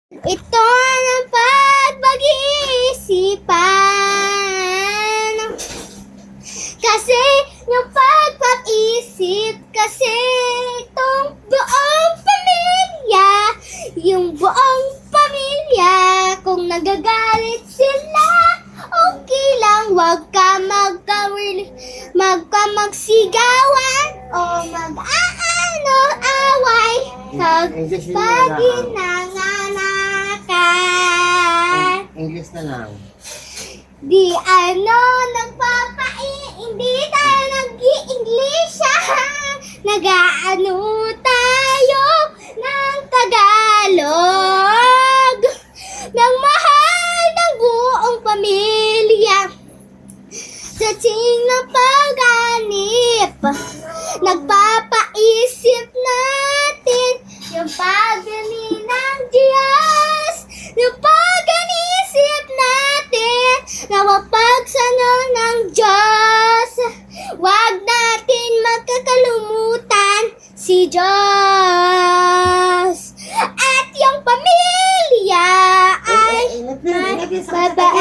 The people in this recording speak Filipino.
Ito ang pag-iisipan. Kasi yung pagpag-isip, kasi itong buong pamilya, yung buong pamilya, kung nagagalit sila, okay lang, wag ka magsigawan o away pag ginanganakan. English na lang. Di hindi tayo nag-i-English, nag-aano tayo ng Tagalog, ng mahal ng buong pamilya. Sa ting ng pag-anip, nagpapaisip natin yung paggaling ng Diyos, yung pag-anisip natin na mapagsano ng Diyos. Huwag natin magkakalumutan si Diyos. At yung pamilya ay mabait.